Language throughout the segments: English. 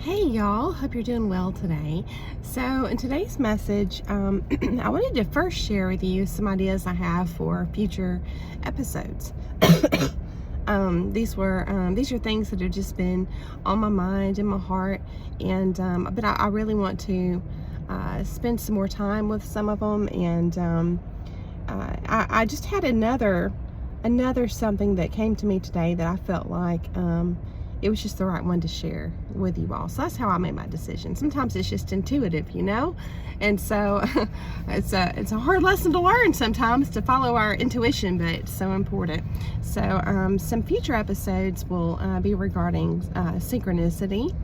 Hey y'all, hope you're doing well today. So in today's message, I wanted to first share with you some ideas I have for future episodes. These are things that have just been on my mind and my heart, and but I really want to spend some more time with some of them. And I just had another something that came to me today that I felt like it was just the right one to share with you all. So that's how I made my decision. Sometimes it's just intuitive, and so it's a hard lesson to learn sometimes, to follow our intuition, but it's so important. So some future episodes will be regarding synchronicity,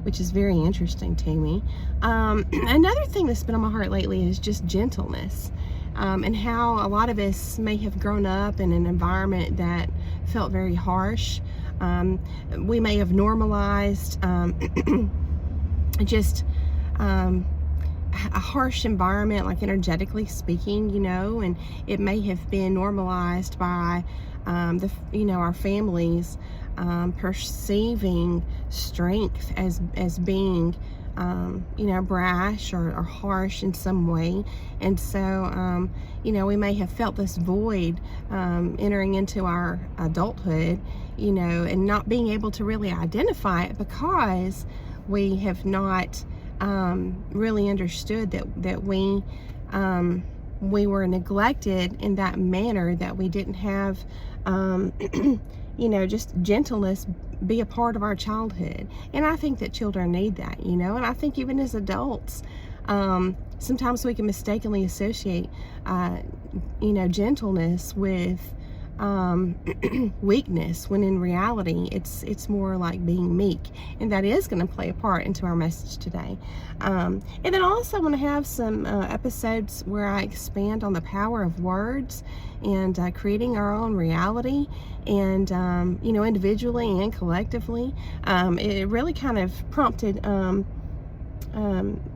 which is very interesting to me. Another thing that's been on my heart lately is just gentleness, and how a lot of us may have grown up in an environment that felt very harsh. We may have normalized just a harsh environment, like energetically speaking, and it may have been normalized by our families perceiving strength as being brash or harsh in some way. And so we may have felt this void entering into our adulthood, and not being able to really identify it because we have not really understood that we were neglected in that manner, that we didn't have just gentleness be a part of our childhood. And I think that children need that, and I think even as adults, sometimes we can mistakenly associate gentleness with weakness, when in reality it's more like being meek, and that is going to play a part into our message today. And then also I want to have some episodes where I expand on the power of words and creating our own reality, and individually and collectively. It really kind of prompted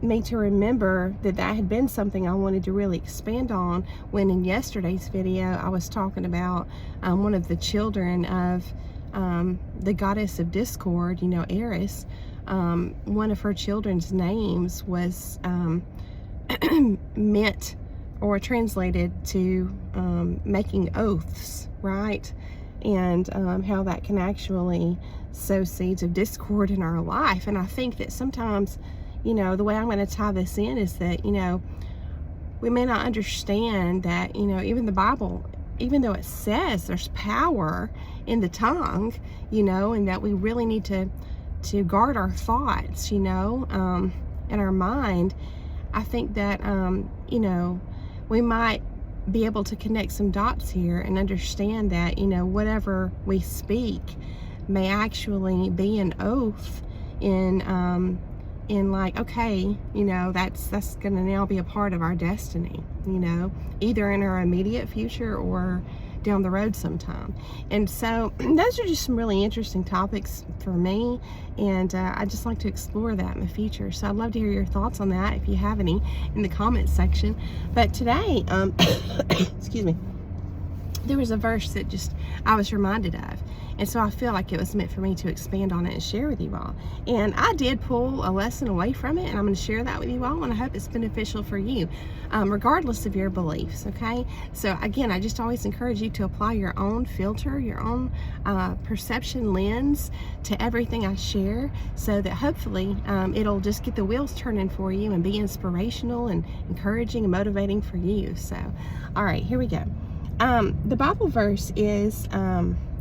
me to remember that had been something I wanted to really expand on, when in yesterday's video I was talking about one of the children of the goddess of discord, Eris. One of her children's names was meant or translated to making oaths, right? And how that can actually sow seeds of discord in our life. And I think that sometimes, the way I'm going to tie this in is that, we may not understand that, even the Bible, even though it says there's power in the tongue, and that we really need to guard our thoughts, and our mind. I think that, we might be able to connect some dots here and understand that, whatever we speak may actually be an oath in like, okay, that's gonna now be a part of our destiny, either in our immediate future or down the road sometime. And so those are just some really interesting topics for me, and I just like to explore that in the future. So I'd love to hear your thoughts on that, if you have any, in the comments section. But today, excuse me, there was a verse that just I was reminded of, and so I feel like it was meant for me to expand on it and share with you all. And I did pull a lesson away from it, and I'm going to share that with you all, and I hope it's beneficial for you, regardless of your beliefs. Okay, so again, I just always encourage you to apply your own filter, your own perception lens to everything I share, so that hopefully it'll just get the wheels turning for you and be inspirational and encouraging and motivating for you. So all right, here we go. The Bible verse is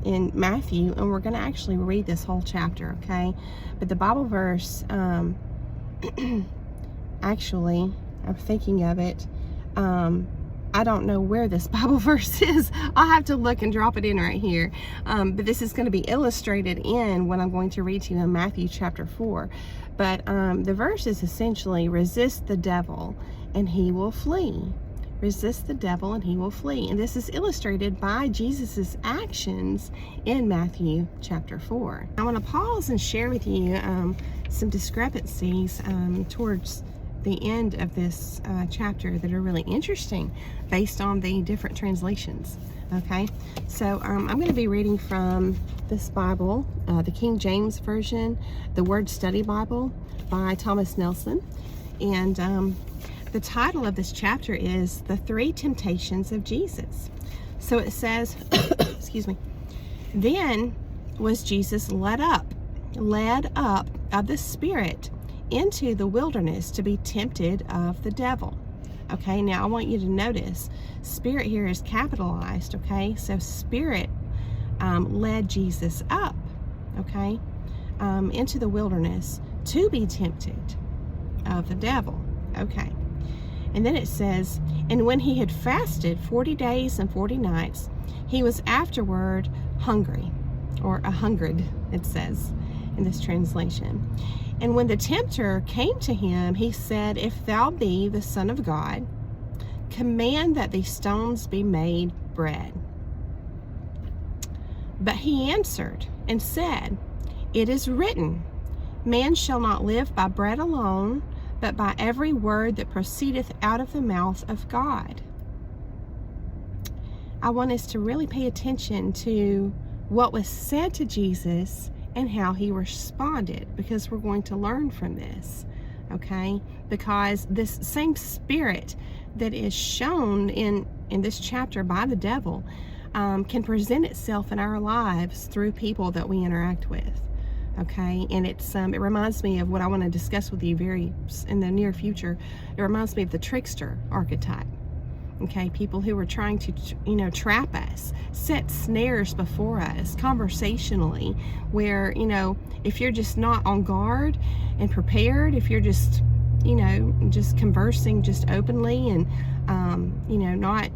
in Matthew, and we're going to actually read this whole chapter, okay? But the Bible verse, actually, I'm thinking of it. I don't know where this Bible verse is. I'll have to look and drop it in right here. But this is going to be illustrated in what I'm going to read to you in Matthew chapter 4. But the verse is essentially, resist the devil and he will flee. Resist the devil and he will flee. And this is illustrated by Jesus's actions in Matthew chapter 4. I want to pause and share with you some discrepancies towards the end of this chapter that are really interesting based on the different translations. Okay, so I'm going to be reading from this Bible, the King James Version, the Word Study Bible by Thomas Nelson. And the title of this chapter is The Three Temptations of Jesus. So it says, excuse me, then was Jesus led up of the Spirit into the wilderness to be tempted of the devil. Okay, now I want you to notice Spirit here is capitalized. Okay, so Spirit led Jesus up, okay, into the wilderness to be tempted of the devil. Okay, and then it says, and when he had fasted 40 days and 40 nights, he was afterward hungry, or a hungered, it says in this translation. And when the tempter came to him, he said, if thou be the Son of God, command that these stones be made bread. But he answered and said, it is written, man shall not live by bread alone, but by every word that proceedeth out of the mouth of God. I want us to really pay attention to what was said to Jesus and how he responded, because we're going to learn from this, okay? Because this same spirit that is shown in this chapter by the devil can present itself in our lives through people that we interact with, okay? And it reminds me of what I want to discuss with you in the near future. It reminds me of the trickster archetype. Okay, people who are trying to, trap us, set snares before us conversationally, where, if you're just not on guard and prepared, if you're just, just conversing just openly and,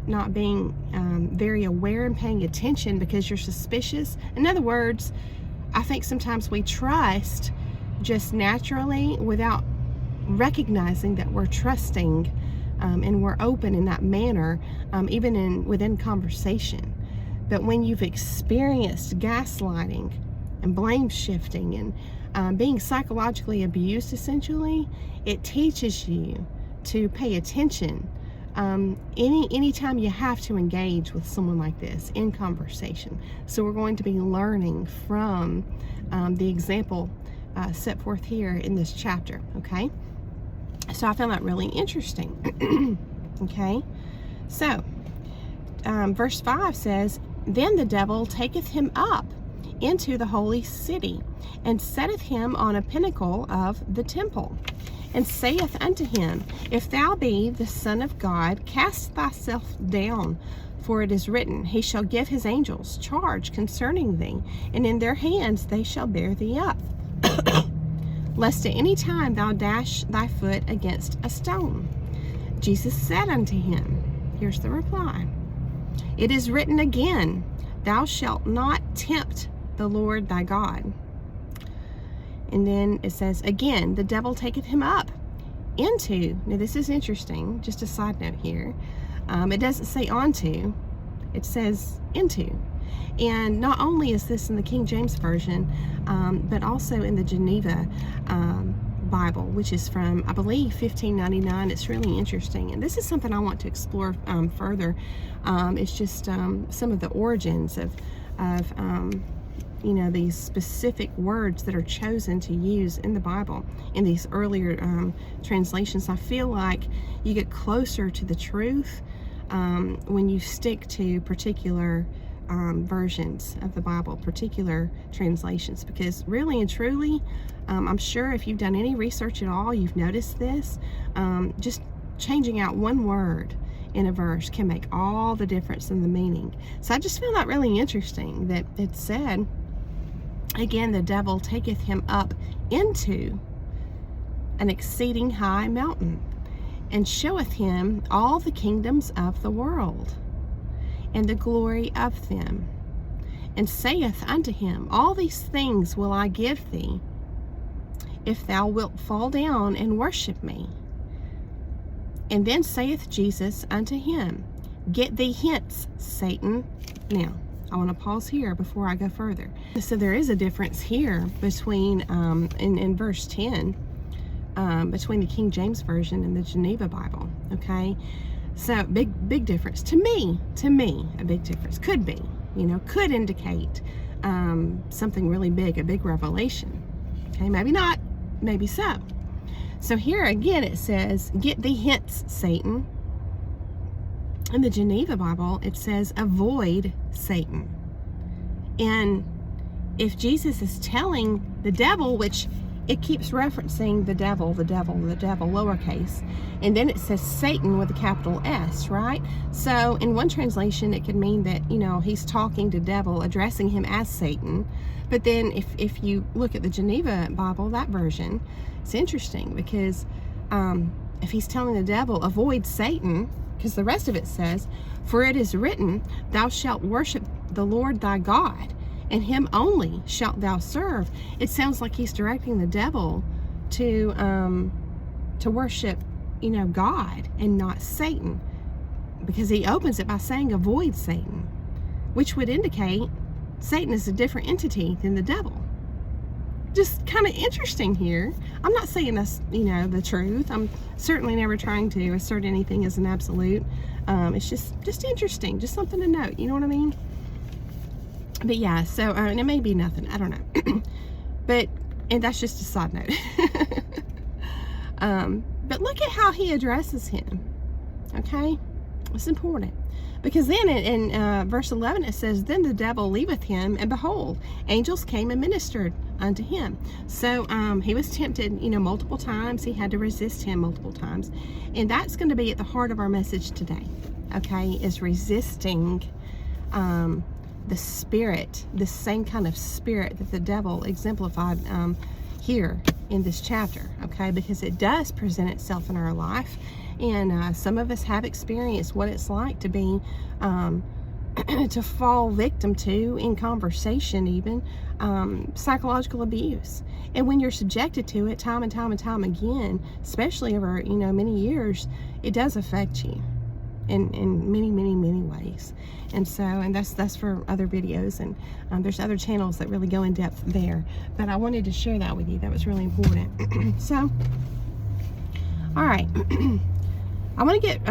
not being very aware and paying attention because you're suspicious. In other words, I think sometimes we trust just naturally without recognizing that we're trusting. And we're open in that manner, even within conversation. But when you've experienced gaslighting and blame shifting and being psychologically abused, essentially, it teaches you to pay attention anytime you have to engage with someone like this in conversation. So we're going to be learning from the example set forth here in this chapter, okay? So I found that really interesting. Okay, so verse 5 says, then the devil taketh him up into the holy city, and setteth him on a pinnacle of the temple, and saith unto him, if thou be the Son of God, cast thyself down, for it is written, he shall give his angels charge concerning thee, and in their hands they shall bear thee up, lest at any time thou dash thy foot against a stone. Jesus said unto him, here's the reply, it is written again, thou shalt not tempt the Lord thy God. And then it says, again, the devil taketh him up into, now this is interesting, just a side note here, it doesn't say onto, it says into. And not only is this in the King James Version, but also in the Geneva Bible, which is from, I believe, 1599. It's really interesting. And this is something I want to explore further. It's just some of the origins of these specific words that are chosen to use in the Bible in these earlier translations. I feel like you get closer to the truth when you stick to particular versions of the Bible, particular translations, because really and truly, I'm sure if you've done any research at all, you've noticed this, just changing out one word in a verse can make all the difference in the meaning. So I just found that really interesting that it said, again, the devil taketh him up into an exceeding high mountain, and showeth him all the kingdoms of the world, and the glory of them, and saith unto him, all these things will I give thee, if thou wilt fall down and worship me. And then saith Jesus unto him, get thee hence, Satan. Now, I want to pause here before I go further. So there is a difference here between, in verse 10, between the King James Version and the Geneva Bible, okay? So big difference. To me, a big difference. Could be, could indicate something really big, a big revelation. Okay, maybe not, maybe so. So here again it says, get thee hence, Satan. In the Geneva Bible, it says, avoid Satan. And if Jesus is telling the devil, which it keeps referencing the devil, lowercase, and then it says Satan with a capital S, right? So in one translation, it could mean that, he's talking to devil, addressing him as Satan. But then if you look at the Geneva Bible, that version, it's interesting because if he's telling the devil, avoid Satan, because the rest of it says, for it is written, thou shalt worship the Lord thy God, and him only shalt thou serve. It sounds like he's directing the devil to worship, God and not Satan, because he opens it by saying avoid Satan, which would indicate Satan is a different entity than the devil. Just kind of interesting here. I'm not saying that's, the truth. I'm certainly never trying to assert anything as an absolute. It's just interesting, just something to note. You know what I mean? But yeah, so, and it may be nothing. I don't know. And that's just a side note. But look at how he addresses him. Okay? It's important. Because then in verse 11 it says, then the devil leaveth him, and behold, angels came and ministered unto him. So he was tempted, multiple times. He had to resist him multiple times. And that's going to be at the heart of our message today. Okay? Is resisting the spirit, the same kind of spirit that the devil exemplified here in this chapter, okay? Because it does present itself in our life, and some of us have experienced what it's like to be to fall victim to, in conversation even, psychological abuse. And when you're subjected to it time and time and time again, especially over many years, it does affect you in many ways. And so, and that's for other videos, and there's other channels that really go in depth there, but I wanted to share that with you. That was really important. So, all right. I want to get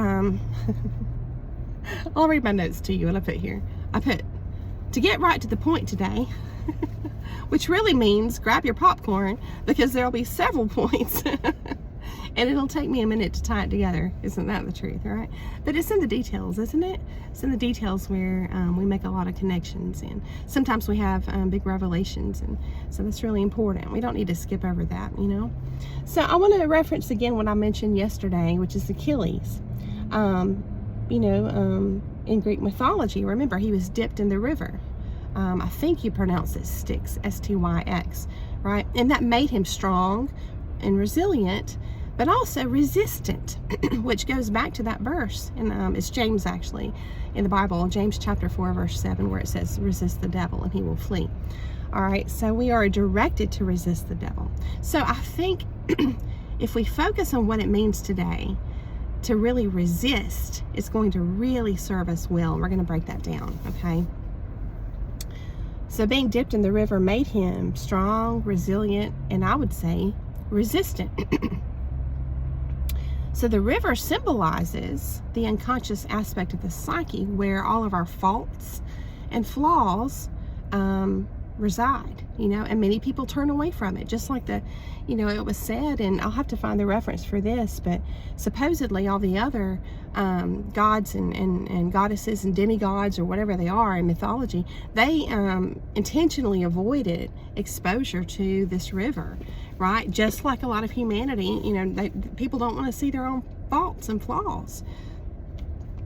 I'll read my notes to you. What I put here, I put, to get right to the point today, which really means grab your popcorn, because there'll be several points. And it'll take me a minute to tie it together. Isn't that the truth, right? But it's in the details, isn't it? It's in the details where we make a lot of connections, and sometimes we have big revelations, and so that's really important. We don't need to skip over that, So I want to reference again what I mentioned yesterday, which is Achilles. In Greek mythology, remember, he was dipped in the river. I think you pronounce it Styx, S-T-Y-X, right? And that made him strong and resilient, but also resistant, which goes back to that verse. And it's James, actually, in the Bible, James chapter 4, verse 7, where it says, resist the devil and he will flee. All right, so we are directed to resist the devil. So I think if we focus on what it means today to really resist, it's going to really serve us well. We're going to break that down, okay? So being dipped in the river made him strong, resilient, and I would say resistant. So the river symbolizes the unconscious aspect of the psyche, where all of our faults and flaws reside, and many people turn away from it. Just like it was said, and I'll have to find the reference for this, but supposedly all the other gods and goddesses and demigods, or whatever they are in mythology, they intentionally avoided exposure to this river, right? Just like a lot of humanity, people don't want to see their own faults and flaws.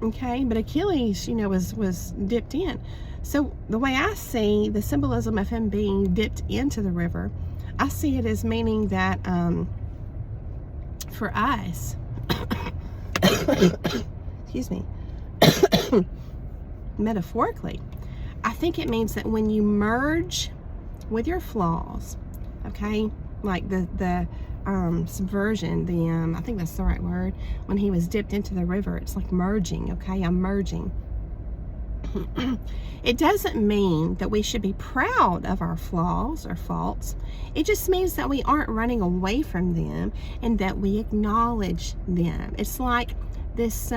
Okay, but Achilles, was dipped in. So the way I see the symbolism of him being dipped into the river, I see it as meaning that for us, excuse me, metaphorically, I think it means that when you merge with your flaws, okay, like the subversion, I think that's the right word, when he was dipped into the river, it's like merging, okay, I'm merging. It doesn't mean that we should be proud of our flaws or faults. It just means that we aren't running away from them, and that we acknowledge them. It's like this,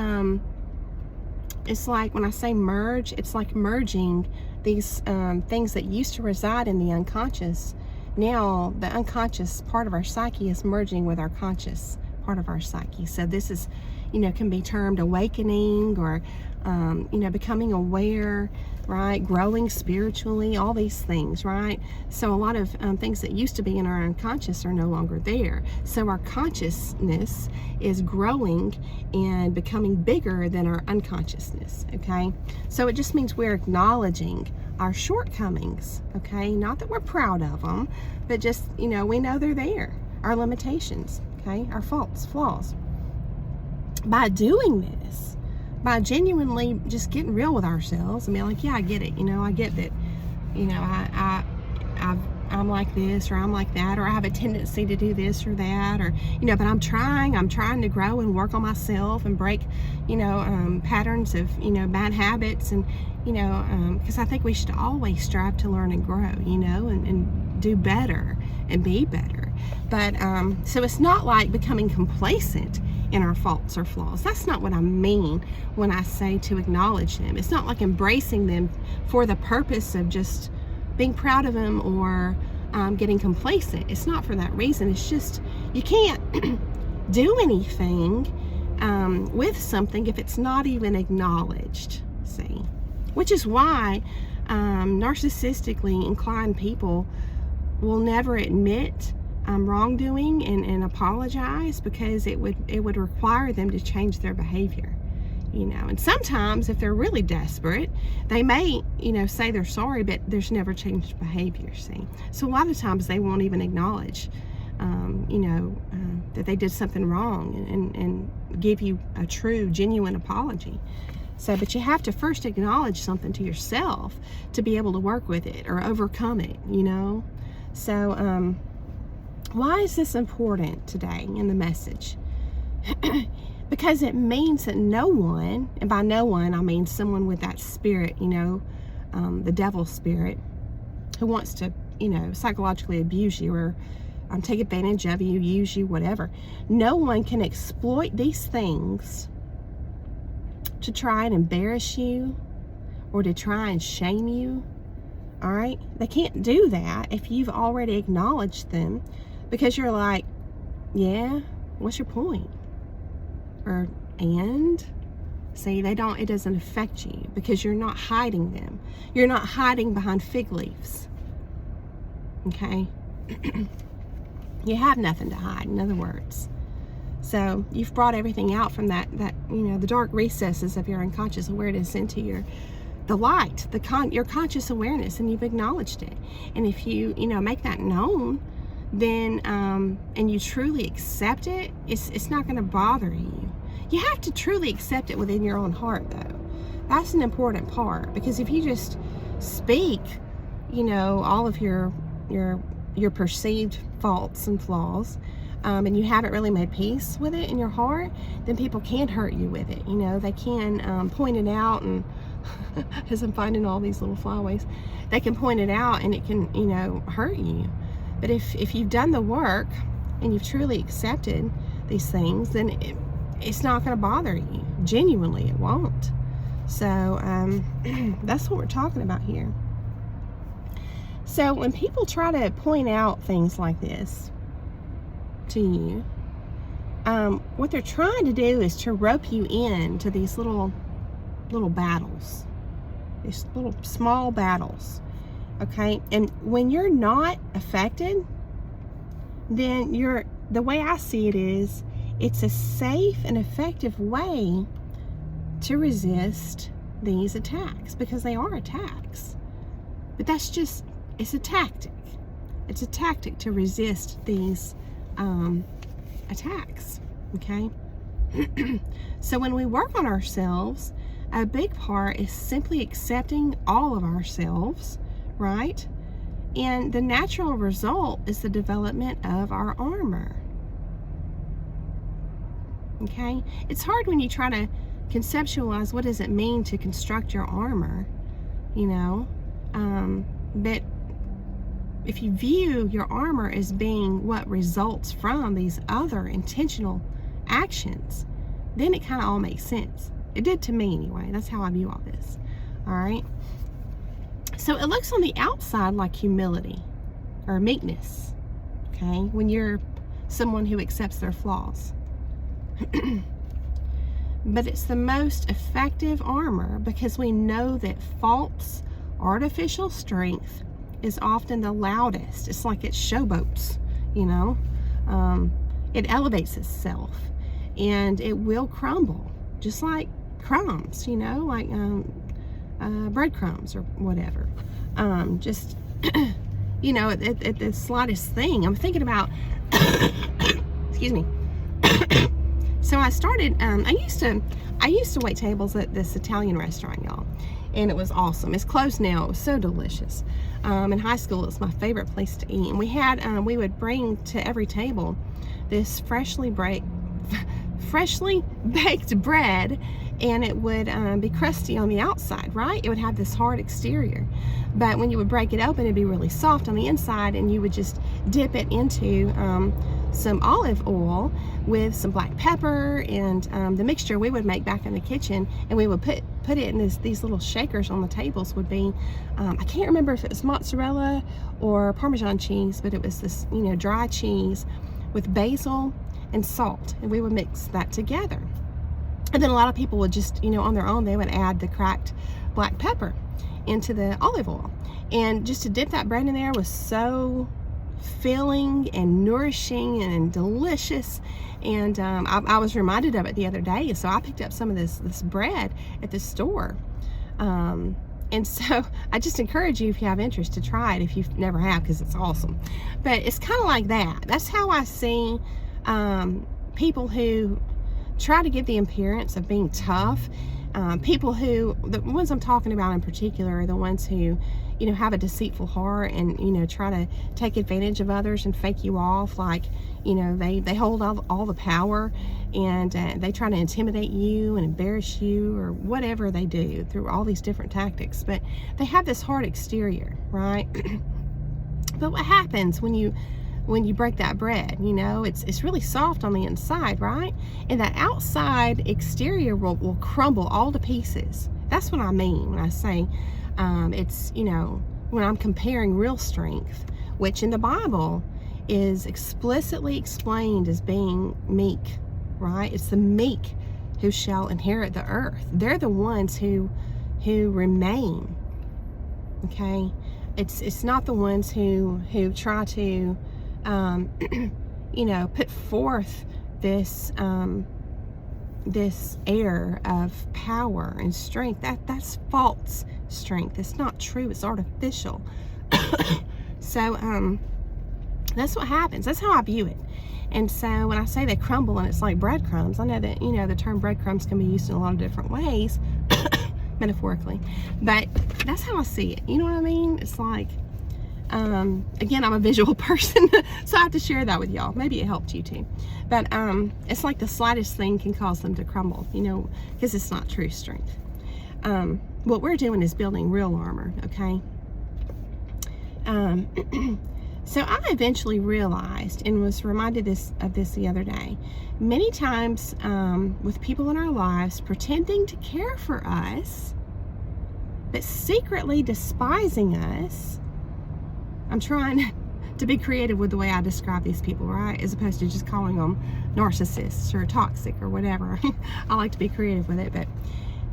it's like when I say merge, it's like merging these things that used to reside in the unconscious, now the unconscious part of our psyche is merging with our conscious part of our psyche. So this is, can be termed awakening, or becoming aware, right? Growing spiritually, all these things, right? So a lot of things that used to be in our unconscious are no longer there. So our consciousness is growing and becoming bigger than our unconsciousness, okay? So it just means we're acknowledging our shortcomings, okay? Not that we're proud of them, but just, we know they're there. Our limitations, okay? Our faults, flaws. By doing this, by genuinely just getting real with ourselves and being like, yeah, I get it. I get that, I'm like this, or I'm like that, or I have a tendency to do this or that, or, but I'm trying to grow and work on myself and break, patterns of, bad habits. And, because I think we should always strive to learn and grow, and do better and be better. But, so it's not like becoming complacent in our faults or flaws. That's not what I mean when I say to acknowledge them. It's not like embracing them for the purpose of just being proud of them or getting complacent. It's not for that reason. It's just, you can't do anything with something if it's not even acknowledged, see? Which is why narcissistically inclined people will never admit wrongdoing and apologize, because it would require them to change their behavior, and sometimes if they're really desperate, they may say they're sorry, but there's never changed behavior, see? So a lot of times they won't even acknowledge that they did something wrong and give you a true, genuine apology. So, but you have to first acknowledge something to yourself to be able to work with it or overcome it, So, why is this important today in the message? Because it means that no one, and by no one I mean someone with that spirit, the devil spirit, who wants to, psychologically abuse you or take advantage of you, use you, whatever. No one can exploit these things to try and embarrass you or to try and shame you. All right? They can't do that if you've already acknowledged them, because you're like, yeah, what's your point? Or, and? See, it doesn't affect you because you're not hiding them. You're not hiding behind fig leaves. Okay? You have nothing to hide, in other words. So you've brought everything out from that the dark recesses of your unconscious awareness into the light, your conscious awareness, and you've acknowledged it. And if you, make that known, then, and you truly accept it, it's not going to bother you. You have to truly accept it within your own heart, though. That's an important part, because if you just speak, all of your perceived faults and flaws, and you haven't really made peace with it in your heart, then people can hurt you with it. They can point it out, and as I'm finding all these little flyaways, they can point it out and it can, hurt you. But if you've done the work and you've truly accepted these things, then it's not going to bother you. Genuinely, it won't. So that's what we're talking about here. So when people try to point out things like this to you, what they're trying to do is to rope you into these little battles, these little small battles. Okay, and when you're not affected, then the way I see it is, it's a safe and effective way to resist these attacks, because they are attacks. But that's just, it's a tactic. It's a tactic to resist these attacks, okay? So when we work on ourselves, a big part is simply accepting all of ourselves, right? And the natural result is the development of our armor. Okay? It's hard when you try to conceptualize what does it mean to construct your armor, but if you view your armor as being what results from these other intentional actions, then it kind of all makes sense. It did to me anyway. That's how I view all this. All right? So it looks on the outside like humility or meekness, okay, when you're someone who accepts their flaws. But it's the most effective armor because we know that false, artificial strength is often the loudest. It's like it showboats, you know. It elevates itself and it will crumble, just like crumbs, you know, like breadcrumbs or whatever. Just, you know, at the slightest thing. I'm thinking about, excuse me. So I started, I used to wait tables at this Italian restaurant, y'all, and it was awesome. It's closed now. It was so delicious. In high school, it was my favorite place to eat. And we had, we would bring to every table this freshly baked bread, and it would be crusty on the outside, right? It would have this hard exterior, but when you would break it open, it'd be really soft on the inside, and you would just dip it into some olive oil with some black pepper and the mixture we would make back in the kitchen, and we would put it in these little shakers on the tables. Would be I can't remember if it was mozzarella or Parmesan cheese, but it was this, you know, dry cheese with basil and salt, and we would mix that together. And then a lot of people would just, you know, on their own, they would add the cracked black pepper into the olive oil, and just to dip that bread in there was so filling and nourishing and delicious. And I was reminded of it the other day, so I picked up some of this bread at the store. And so I just encourage you, if you have interest, to try it if you've never have, because it's awesome. But it's kind of like that. That's how I see people who try to give the appearance of being tough. People who, the ones I'm talking about in particular, are the ones who, you know, have a deceitful heart and, you know, try to take advantage of others and fake you off, like, you know, they hold all the power, and they try to intimidate you and embarrass you, or whatever they do through all these different tactics. But they have this hard exterior, right? But what happens when you break that bread? You know, it's really soft on the inside, right? And that outside exterior will crumble all to pieces. That's what I mean when I say it's, you know, when I'm comparing real strength, which in the Bible is explicitly explained as being meek, right? It's the meek who shall inherit the earth. They're the ones who remain, okay? It's not the ones who try to you know, put forth this this air of power and strength. That's false strength. It's not true. It's artificial. So that's what happens. That's how I view it. And so when I say they crumble and it's like breadcrumbs, I know that, you know, the term breadcrumbs can be used in a lot of different ways, metaphorically, but that's how I see it. You know what I mean? It's like, again, I'm a visual person, so I have to share that with y'all. Maybe it helped you too. But it's like the slightest thing can cause them to crumble, you know, because it's not true strength. What we're doing is building real armor, okay? So I eventually realized, and was reminded of this the other day, many times with people in our lives pretending to care for us, but secretly despising us. I'm trying to be creative with the way I describe these people, right? As opposed to just calling them narcissists or toxic or whatever. I like to be creative with it, but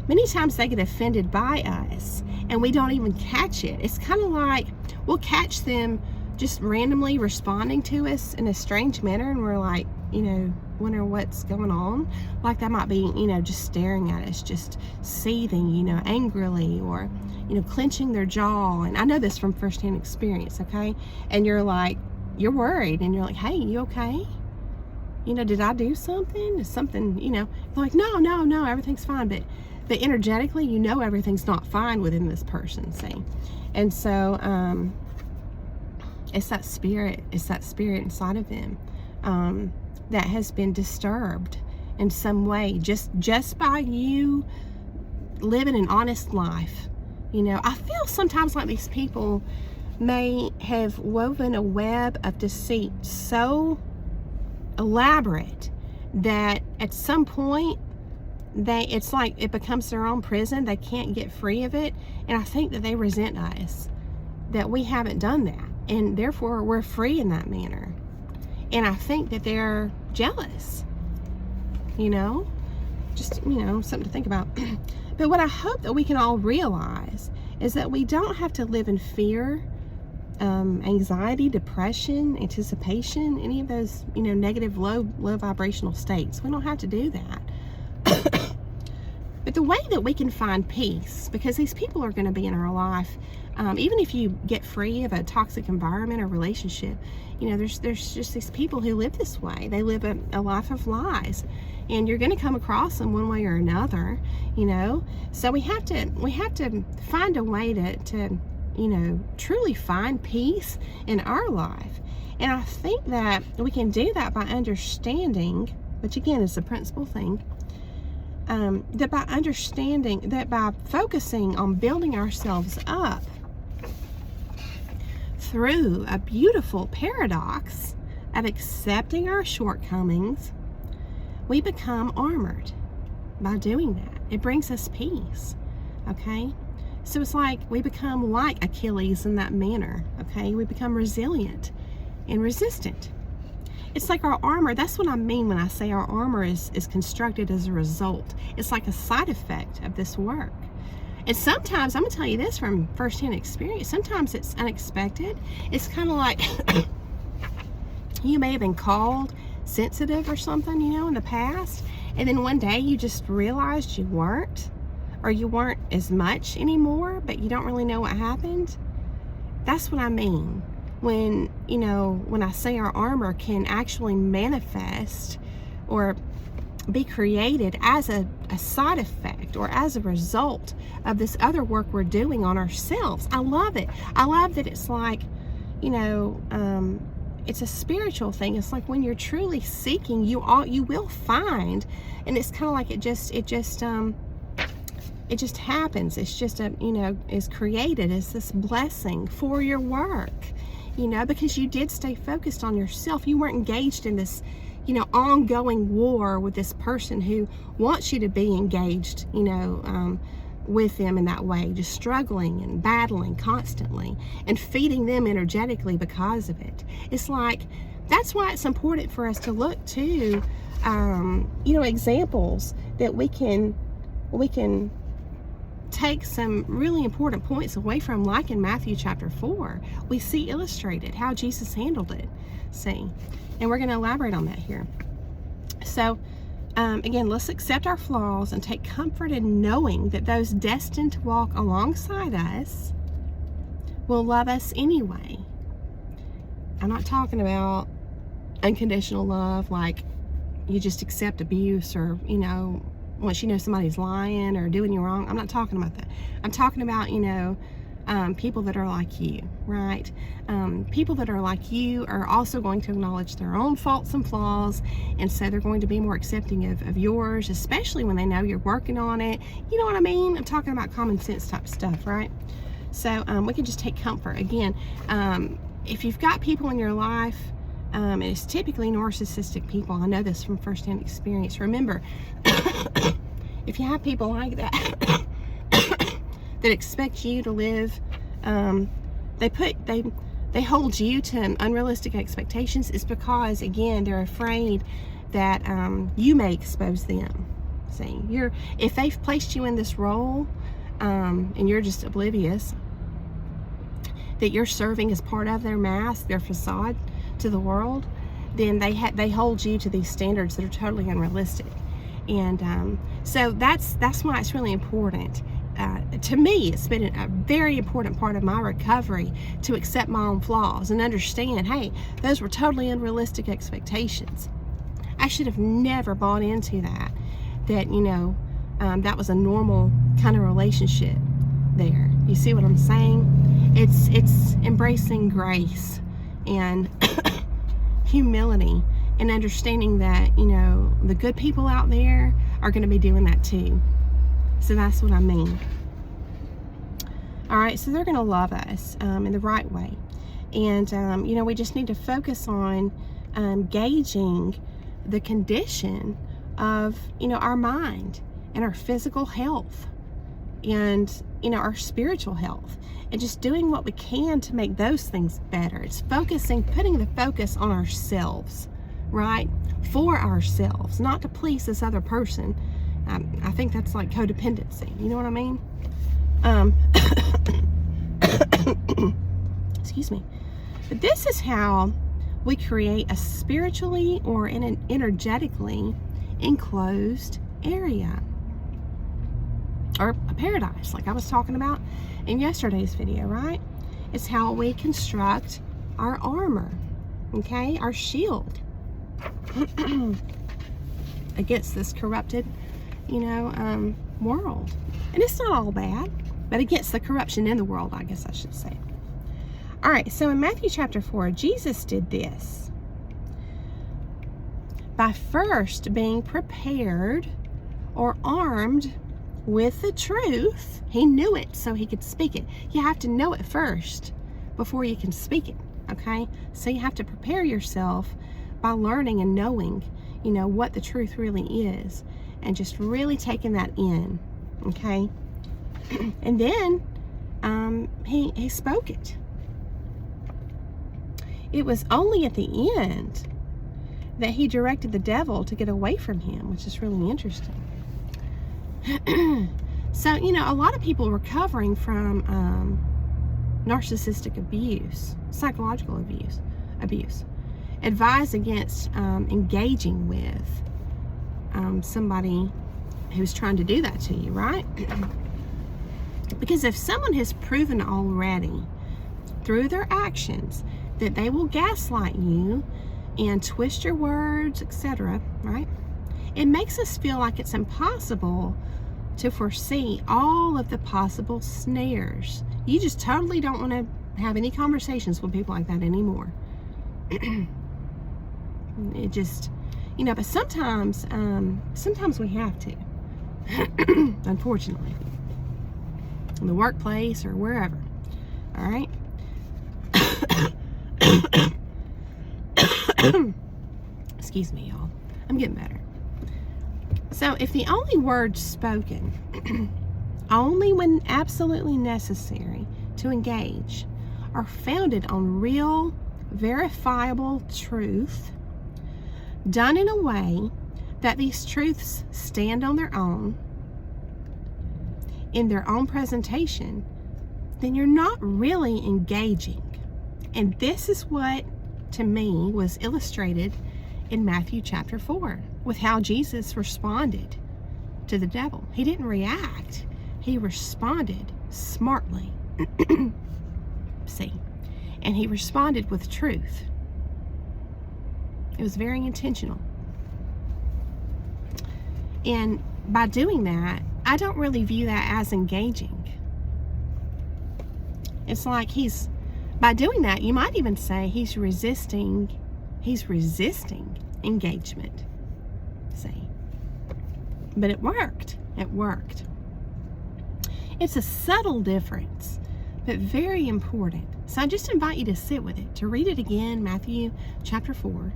many times they get offended by us and we don't even catch it. It's kind of like we'll catch them just randomly responding to us in a strange manner, and we're like, you know, wonder what's going on. Like they might be, you know, just staring at us, just seething, you know, angrily, or, you know, clenching their jaw. And I know this from firsthand experience, okay? And you're like, you're worried, and you're like, hey, you okay? You know, did I do something? Is something, you know, like, no, everything's fine. But energetically, you know, everything's not fine within this person, see? And so, it's that spirit inside of them that has been disturbed in some way, just by you living an honest life. You know, I feel sometimes like these people may have woven a web of deceit so elaborate that at some point it's like it becomes their own prison. They can't get free of it. And I think that they resent us, that we haven't done that. And therefore, we're free in that manner. And I think that they're jealous, just, something to think about. But what I hope that we can all realize is that we don't have to live in fear, anxiety, depression, anticipation, any of those, negative, low vibrational states. We don't have to do that. But the way that we can find peace, because these people are going to be in our life, even if you get free of a toxic environment or relationship, there's just these people who live this way. They live a life of lies, and you're going to come across them one way or another, So we have to find a way to truly find peace in our life. And I think that we can do that by understanding, which again is the principal thing, that by understanding, that by focusing on building ourselves up through a beautiful paradox of accepting our shortcomings, we become armored by doing that. It brings us peace, okay? So it's like we become like Achilles in that manner, okay? We become resilient and resistant. It's like our armor. That's what I mean when I say our armor is constructed as a result. It's like a side effect of this work. And sometimes, I'm going to tell you this from firsthand experience, sometimes it's unexpected. It's kind of like you may have been called sensitive or something, in the past. And then one day you just realized you weren't, or you weren't as much anymore, but you don't really know what happened. That's what I mean. When I say our armor can actually manifest or be created as a side effect or as a result of this other work we're doing on ourselves. I love it. I love that it's like, it's a spiritual thing. It's like when you're truly seeking, you will find, and it's kind of like it just happens. It's just is created as this blessing for your work. Because you did stay focused on yourself. You weren't engaged in this, ongoing war with this person who wants you to be engaged, with them in that way, just struggling and battling constantly and feeding them energetically because of it. It's like, that's why it's important for us to look to, examples that we can take some really important points away from, like in Matthew chapter 4. We see illustrated how Jesus handled it. See, and we're going to elaborate on that here. So, again, let's accept our flaws and take comfort in knowing that those destined to walk alongside us will love us anyway. I'm not talking about unconditional love, like you just accept abuse or, once somebody's lying or doing you wrong. I'm not talking about that. I'm talking about, people that are like you, right? People that are like you are also going to acknowledge their own faults and flaws, and so they're going to be more accepting of yours, especially when they know you're working on it. You know what I mean? I'm talking about common sense type stuff, right? So we can just take comfort. Again, if you've got people in your life, and it's typically narcissistic people, I know this from firsthand experience. Remember, if you have people like that that expect you to live, they hold you to unrealistic expectations, is because, again, they're afraid that you may expose them. See, if they've placed you in this role, and you're just oblivious that you're serving as part of their mask, their facade to the world, then they hold you to these standards that are totally unrealistic. And so that's why it's really important. To me, it's been a very important part of my recovery to accept my own flaws and understand, hey, those were totally unrealistic expectations. I should have never bought into that that was a normal kind of relationship there. You see what I'm saying? It's embracing grace and humility and understanding that, the good people out there are going to be doing that too. So that's what I mean. All right, so they're going to love us in the right way. And, we just need to focus on gauging the condition of, our mind and our physical health and, you know, our spiritual health, and just doing what we can to make those things better. It's putting the focus on ourselves, right? For ourselves, not to please this other person. I think that's like codependency. You know what I mean? Excuse me. But this is how we create a spiritually or an energetically enclosed area, or a paradise, like I was talking about in yesterday's video, right? It's how we construct our armor, okay? Our shield against this corrupted, you know, world. And it's not all bad, but against the corruption in the world, I guess I should say. All right, so in Matthew chapter 4, Jesus did this by first being prepared or armed with the truth. He knew it so he could speak it. You have to know it first before you can speak it, okay? So you have to prepare yourself by learning and knowing, you know, what the truth really is, and just really taking that in, okay? And then he spoke it. It was only at the end that he directed the devil to get away from him, which is really interesting. So, you know, a lot of people recovering from narcissistic abuse, psychological abuse, advise against engaging with somebody who's trying to do that to you, right? Because if someone has proven already through their actions that they will gaslight you and twist your words, etc., right? It makes us feel like it's impossible to foresee all of the possible snares. You just totally don't want to have any conversations with people like that anymore. It just, you know, but sometimes we have to, unfortunately, in the workplace or wherever. All right. Excuse me, y'all. I'm getting better. So if the only words spoken, only when absolutely necessary to engage, are founded on real, verifiable truth, done in a way that these truths stand on their own, in their own presentation, then you're not really engaging. And this is what, to me, was illustrated in Matthew chapter 4 with how Jesus responded to the devil. He didn't react. He responded smartly. See? And he responded with truth. It was very intentional. And by doing that, I don't really view that as engaging. It's like by doing that, you might even say he's resisting engagement. See? But it worked. It worked. It's a subtle difference, but very important. So I just invite you to sit with it, to read it again, Matthew chapter 4,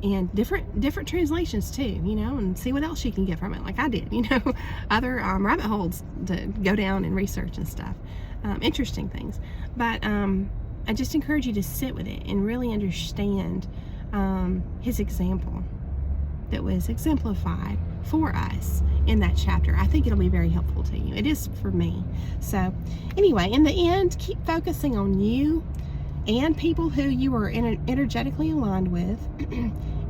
and different translations too, you know, and see what else you can get from it, like I did, you know, other rabbit holes to go down and research and stuff, interesting things. But I just encourage you to sit with it and really understand his example that was exemplified for us in that chapter. I think it'll be very helpful to you. It is for me. So anyway, in the end, keep focusing on you and people who you are energetically aligned with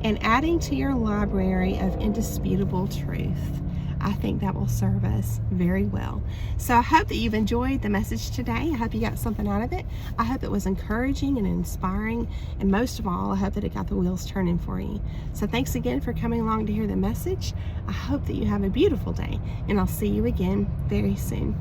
and adding to your library of indisputable truth. I think that will serve us very well. So I hope that you've enjoyed the message today. I hope you got something out of it. I hope it was encouraging and inspiring. And most of all, I hope that it got the wheels turning for you. So thanks again for coming along to hear the message. I hope that you have a beautiful day, and I'll see you again very soon.